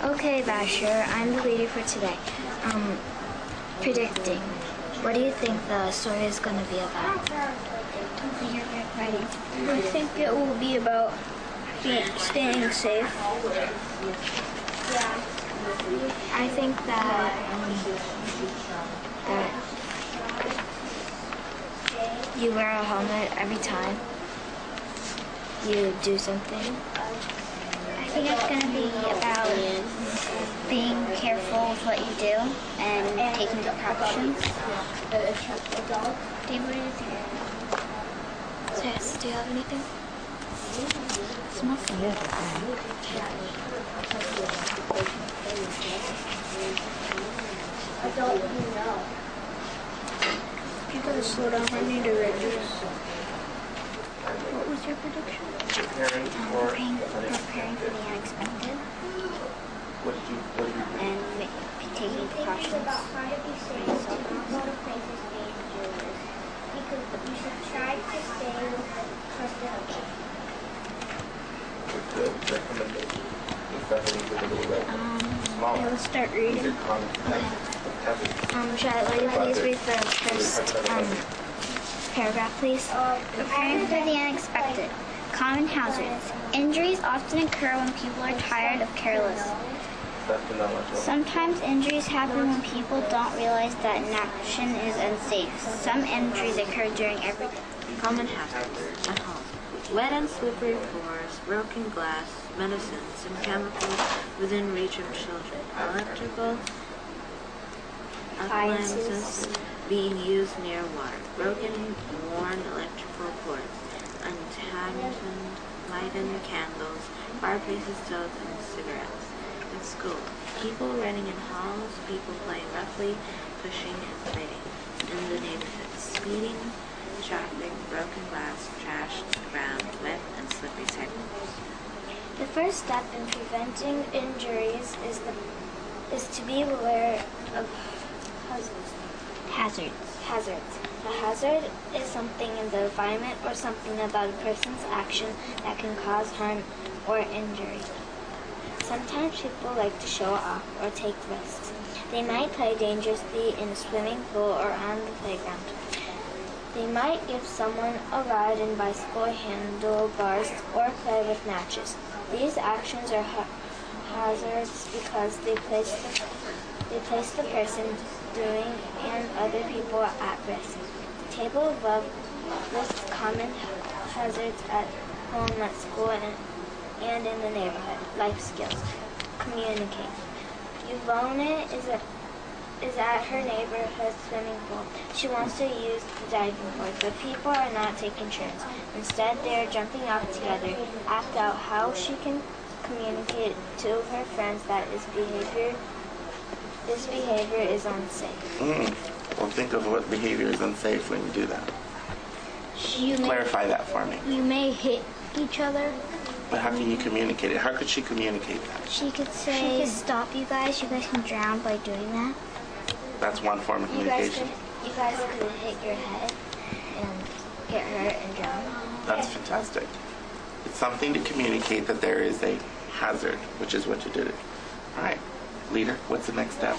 Okay, Basher, I'm the leader for today. Predicting. What do you think the story is going to be about? I think it will be about staying safe. I think that you wear a helmet every time you do something. I think it's going to be about being careful with what you do and taking precautions. Dave, what do you think? Yes, do you have anything? It's not for you. People to slow down. I need to reduce. What was your prediction? Preparing for the unexpected. And taking precautions. You should try to stay I will start reading. Will you please read the first paragraph, please? Preparing for the unexpected. Common hazards. Injuries often occur when people are tired or careless. Sometimes injuries happen when people don't realize that an action is unsafe. Some injuries occur during everyday. Common hazards at home. Wet and slippery floors, broken glass, medicines, and chemicals within reach of children. Electrical appliances being used near water. Broken, worn electrical cords. Untightened candles, fireplaces, stoves, and cigarettes. In school, people running in halls, people playing roughly, pushing and fighting. In the neighborhood, speeding, traffic, broken glass, trash, ground, wet and slippery sidewalks. The first step in preventing injuries is to be aware of hazards. A hazard is something in the environment or something about a person's action that can cause harm or injury. Sometimes people like to show off or take risks. They might play dangerously in a swimming pool or on the playground. They might give someone a ride in bicycle handlebars or play with matches. These actions are hazards because they place the person doing and other people at risk. The table above lists common hazards at home, at school, and in the neighborhood. Life skills. Communicate. Yvonne is at her neighborhood swimming pool. She wants to use the diving board, but people are not taking turns. Instead, they are jumping off together. Act out how she can communicate to her friends that this behavior is unsafe. Well, think of what behavior is unsafe when you do that. Clarify that for me. You may hit each other. But how can you communicate it? How could she communicate that? She could say, stop you guys can drown by doing that. That's one form of communication. You guys could hit your head and get hurt and drown. That's fantastic. It's something to communicate that there is a hazard, which is what you did it. All right, leader, what's the next step?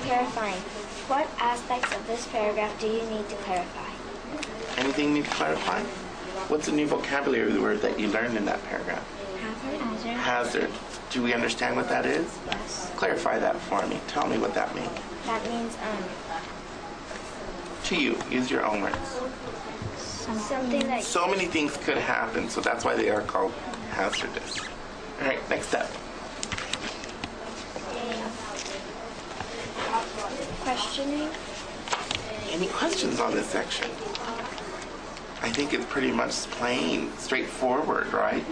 Clarifying. What aspects of this paragraph do you need to clarify? Anything you need to clarify? What's a new vocabulary word that you learned in that paragraph? Hazard. Do we understand what that is? Yes. Clarify that for me. Tell me what that means. That means To you, use your own words. something that So many things could happen, so that's why they are called hazardous. All right, next step. questioning. Any questions on this section? I think it's pretty much plain, straightforward, right?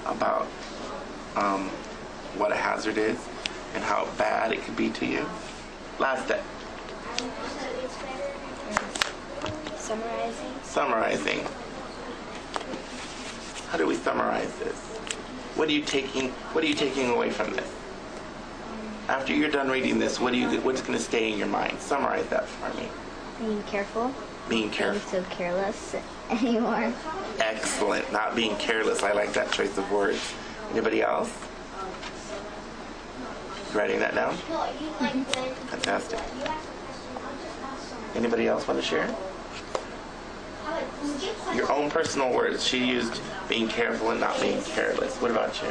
About what a hazard is and how bad it could be to you. Last step. Summarizing. How do we summarize this? What are you taking away from this? After you're done reading this, what's going to stay in your mind? Summarize that for me. Being careful. Being careful. So careless anymore. Excellent. Not being careless. I like that choice of words. Anybody else? Writing that down? Fantastic. Anybody else want to share? Your own personal words. She used being careful and not being careless. What about you?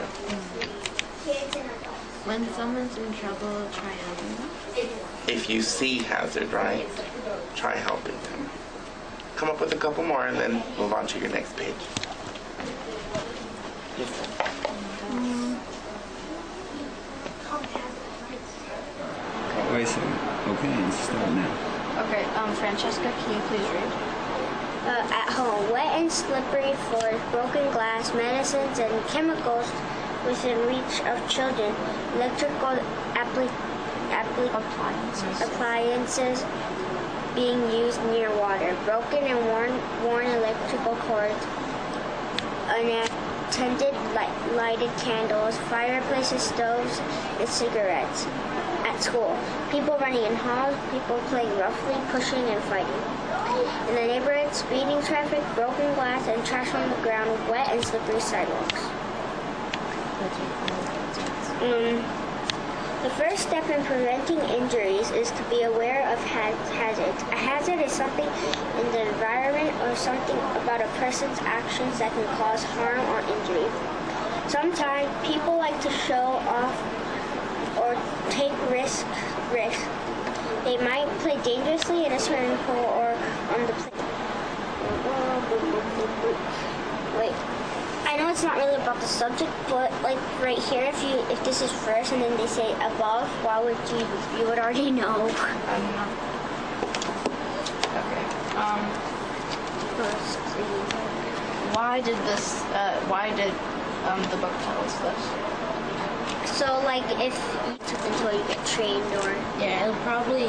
When someone's in trouble, try helping them. If you see hazard, right? Try helping them. Come up with a couple more and then move on to your next page. Yes. Wait a second. Okay, let's start now. Okay, Francesca, can you please read? At home, wet and slippery floors, broken glass, medicines, and chemicals within reach of children, electrical appliances being used near water, broken and worn electrical cords, unattended lighted candles, fireplaces, stoves, and cigarettes. At school, people running in halls, people playing roughly, pushing and fighting. In the neighborhood, speeding traffic, broken glass, and trash on the ground, wet and slippery sidewalks. The first step in preventing injuries is to be aware of hazards. A hazard is something in the environment or something about a person's actions that can cause harm or injury. Sometimes people like to show off or take risks. They might play dangerously in a swimming pool or on the plane. Wait. I know it's not really about the subject, but like right here, if this is first and then they say above, why would you would already know. Okay. Why did the book tell us this? So like if you took until you get trained or... Yeah, it'll probably,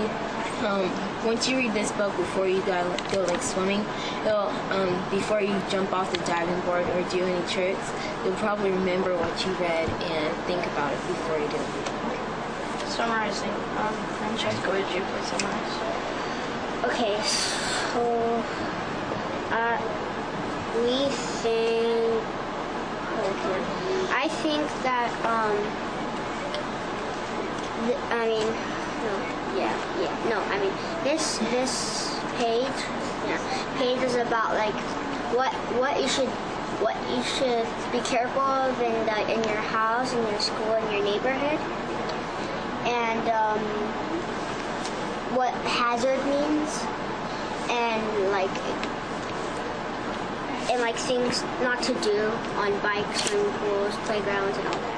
once you read this book before you go like swimming, it'll, before you jump off the diving board or do any tricks, you'll probably remember what you read and think about it before you do it. Summarizing. Francesca, would you please summarize? Okay, so I think that this page is about like what you should be careful of in your house, in your school, in your neighborhood, and what hazard means, and things not to do on bikes, swimming pools, playgrounds, and all that.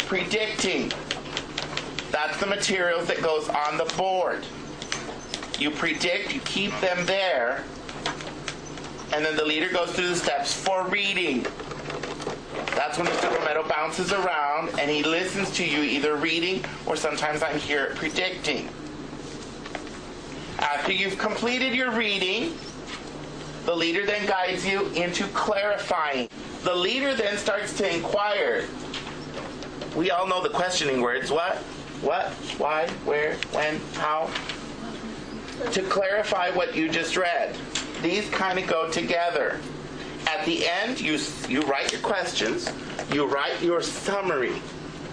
Predicting. That's the materials that goes on the board. You predict, you keep them there, and then the leader goes through the steps for reading. That's when the supplemental bounces around and he listens to you either reading or sometimes I'm here predicting. After you've completed your reading, the leader then guides you into clarifying. The leader then starts to inquire. We all know the questioning words. What, why, where, when, how. To clarify what you just read. These kind of go together. At the end, you write your questions. You write your summary.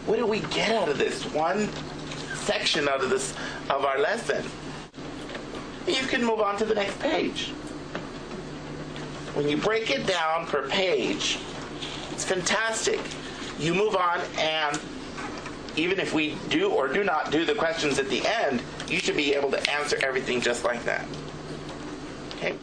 What do we get out of this one section out of our lesson? You can move on to the next page. When you break it down per page, it's fantastic. You move on, and even if we do or do not do the questions at the end, you should be able to answer everything just like that. Okay?